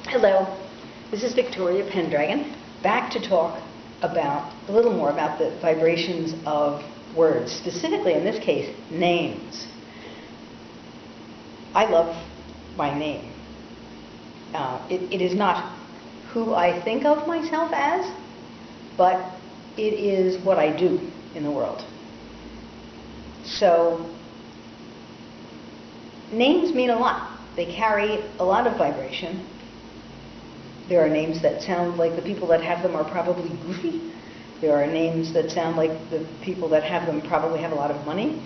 Hello, this is Victoria Pendragon, back to talk about a little more about the vibrations of words, specifically in this case, names. I love my name. It is not who I think of myself as, but it is what I do in the world. So, names mean a lot. They carry a lot of vibration. There are names that sound like the people that have them are probably goofy. There are names that sound like the people that have them probably have a lot of money.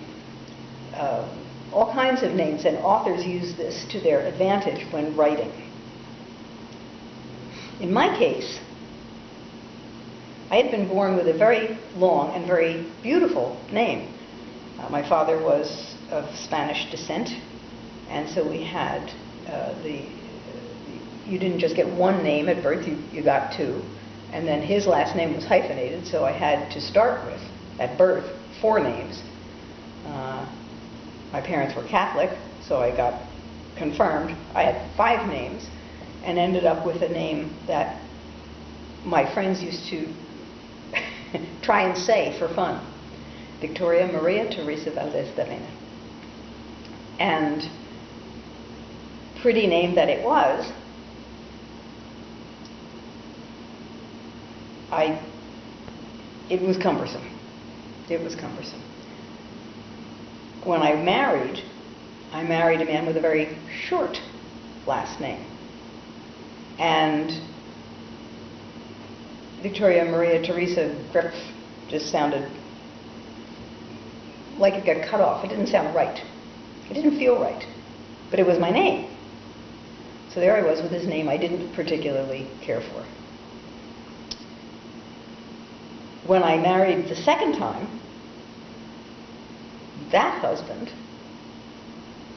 All kinds of names, and authors use this to their advantage when writing. In my case, I had been born with a very long and very beautiful name. My father was of Spanish descent, and so we had you didn't just get one name at birth, you got two. And then his last name was hyphenated, so I had to start with, at birth, 4 names. My parents were Catholic, so I got confirmed. I had 5 names and ended up with a name that my friends used to try and say for fun. Victoria Maria Teresa Valdez de Pena. And pretty name that it was, it was cumbersome. It was cumbersome. When I married a man with a very short last name. And Victoria Maria Teresa Griff just sounded like it got cut off. It didn't sound right. It didn't feel right. But it was my name. So there I was with this name I didn't particularly care for. When I married the second time, that husband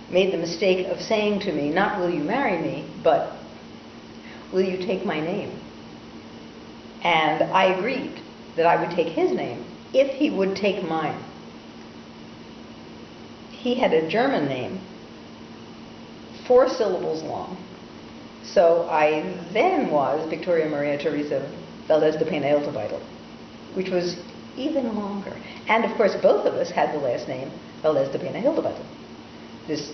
made the mistake of saying to me, not will you marry me, but will you take my name? And I agreed that I would take his name if he would take mine. He had a German name, 4 syllables long. So I then was Victoria Maria Teresa Valdez de Pena Hiltebeitel, which was even longer. And of course, both of us had the last name Valdez de Pena Hiltebeitel. This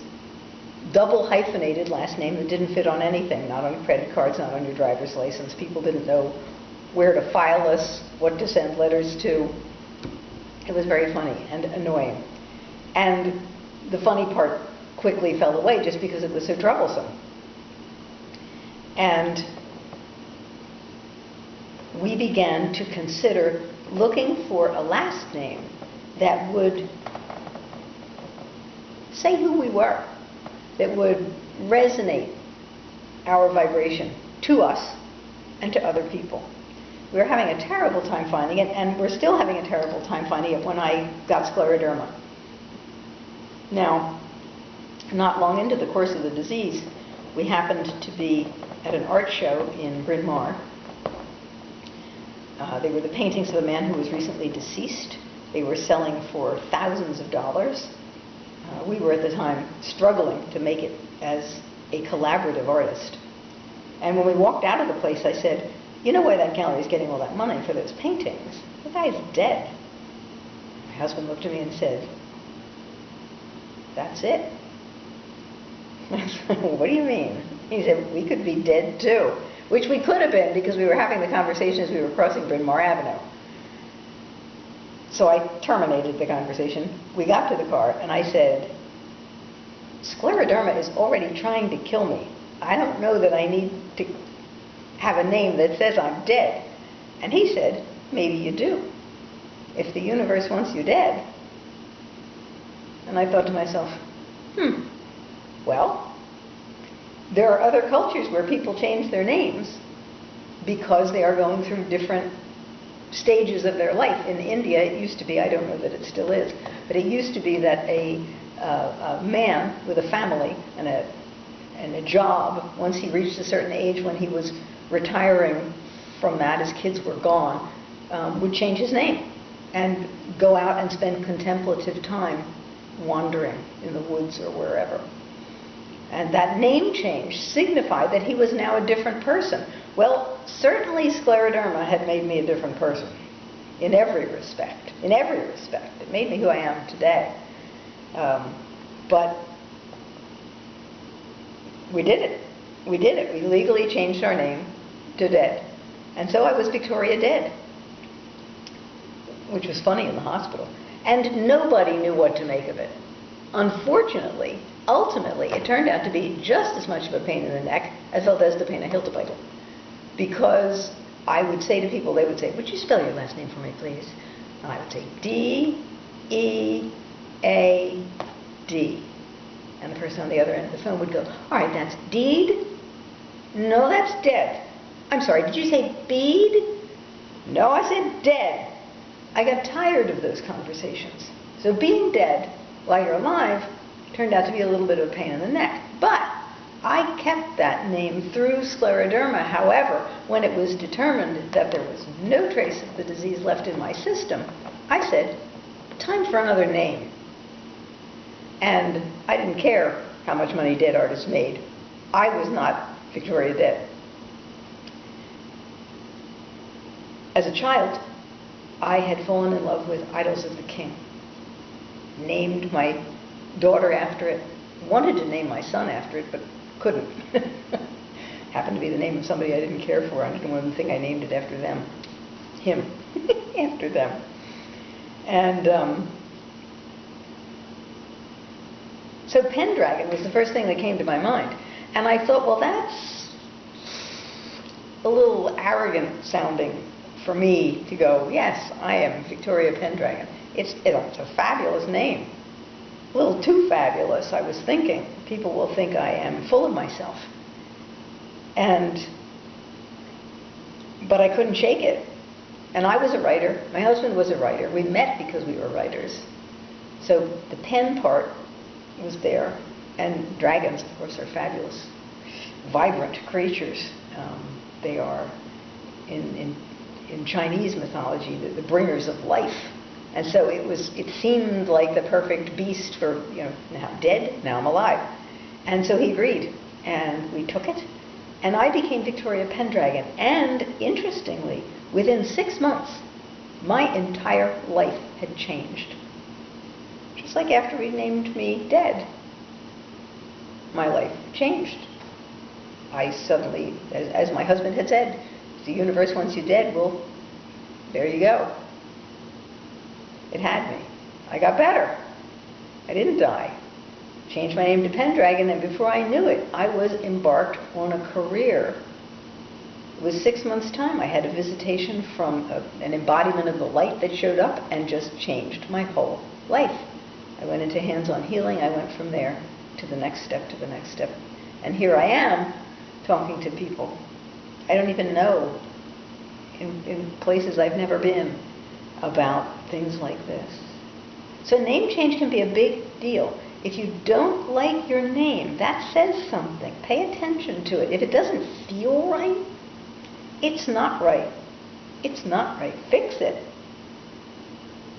double hyphenated last name that didn't fit on anything, not on credit cards, not on your driver's license. People didn't know where to file us, what to send letters to. It was very funny and annoying. And the funny part quickly fell away just because it was so troublesome. And we began to consider looking for a last name that would say who we were, that would resonate our vibration to us and to other people. We were having a terrible time finding it, and we're still having a terrible time finding it when I got scleroderma. Now, not long into the course of the disease, we happened to be at an art show in Bryn Mawr. They were the paintings of a man who was recently deceased. They were selling for thousands of dollars. We were at the time struggling to make it as a collaborative artist. And when we walked out of the place, I said, you know why that gallery is getting all that money for those paintings? The guy's dead. My husband looked at me and said, that's it? I said, what do you mean? He said, we could be dead too. Which we could have been because we were having the conversation as we were crossing Bryn Mawr Avenue. So I terminated the conversation. We got to the car and I said, scleroderma is already trying to kill me. I don't know that I need to have a name that says I'm dead. And he said, maybe you do. If the universe wants you dead. And I thought to myself, well, there are other cultures where people change their names because they are going through different stages of their life. In India, it used to be, I don't know that it still is, but it used to be that a man with a family and a job, once he reached a certain age when he was retiring from that, his kids were gone, would change his name and go out and spend contemplative time wandering in the woods or wherever. And that name change signified that he was now a different person. Well, certainly scleroderma had made me a different person in every respect. In every respect. It made me who I am today. But we did it. We did it. We legally changed our name to Dead. And so I was Victoria Dead, which was funny in the hospital. And nobody knew what to make of it. Unfortunately, ultimately, it turned out to be just as much of a pain in the neck as Valdez-de-Pena Hiltebeitel. Because I would say to people, they would say, would you spell your last name for me, please? And I would say D-E-A-D. And the person on the other end of the phone would go, all right, that's deed? No, that's dead. I'm sorry, did you say bead? No, I said dead. I got tired of those conversations. So being dead while you're alive turned out to be a little bit of a pain in the neck. But I kept that name through scleroderma. However, when it was determined that there was no trace of the disease left in my system, I said, time for another name. And I didn't care how much money Dead artists made. I was not Victoria Dead. As a child, I had fallen in love with Idols of the King. Named my daughter after it. Wanted to name my son after it, but couldn't. Happened to be the name of somebody I didn't care for. I didn't want to think I named it after them. Him. After them. And so Pendragon was the first thing that came to my mind. And I thought, well, that's a little arrogant sounding for me to go, yes, I am Victoria Pendragon. It's a fabulous name. A little too fabulous, I was thinking. People will think I am full of myself. But I couldn't shake it. And I was a writer. My husband was a writer. We met because we were writers. So the pen part was there. And dragons, of course, are fabulous, vibrant creatures. They are, in Chinese mythology, the bringers of life. And so it seemed like the perfect beast for, now dead, now I'm alive. And so he agreed, and we took it. And I became Victoria Pendragon. And interestingly, within 6 months, my entire life had changed. Just like after he named me Dead, my life changed. I suddenly, as my husband had said, if the universe wants you dead, well, there you go. It had me. I got better. I didn't die. Changed my name to Pendragon, and before I knew it, I was embarked on a career. It was 6 months' time. I had a visitation from an embodiment of the light that showed up and just changed my whole life. I went into hands-on healing. I went from there to the next step, to the next step. And here I am talking to people I don't even know, in places I've never been, about things like this. So name change can be a big deal. If you don't like your name, that says something. Pay attention to it. If it doesn't feel right, it's not right. It's not right. Fix it.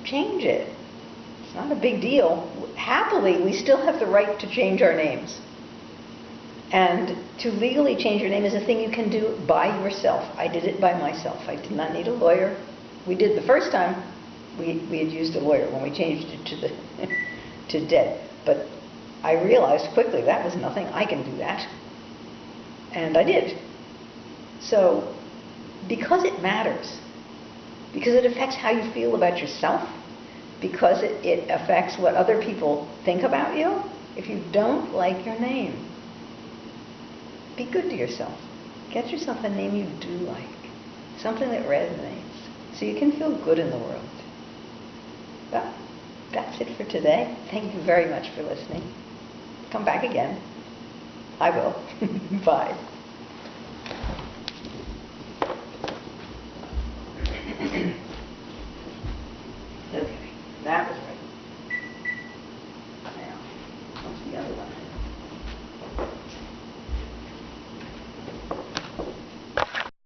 Change it. It's not a big deal. Happily, we still have the right to change our names. And to legally change your name is a thing you can do by yourself. I did it by myself. I did not need a lawyer. We did the first time. We had used a lawyer when we changed it to Dead. But I realized quickly that was nothing. I can do that. And I did. So, because it matters, because it affects how you feel about yourself, because it affects what other people think about you, if you don't like your name, be good to yourself. Get yourself a name you do like, something that resonates, so you can feel good in the world. Well, that's it for today. Thank you very much for listening. Come back again. I will. Bye.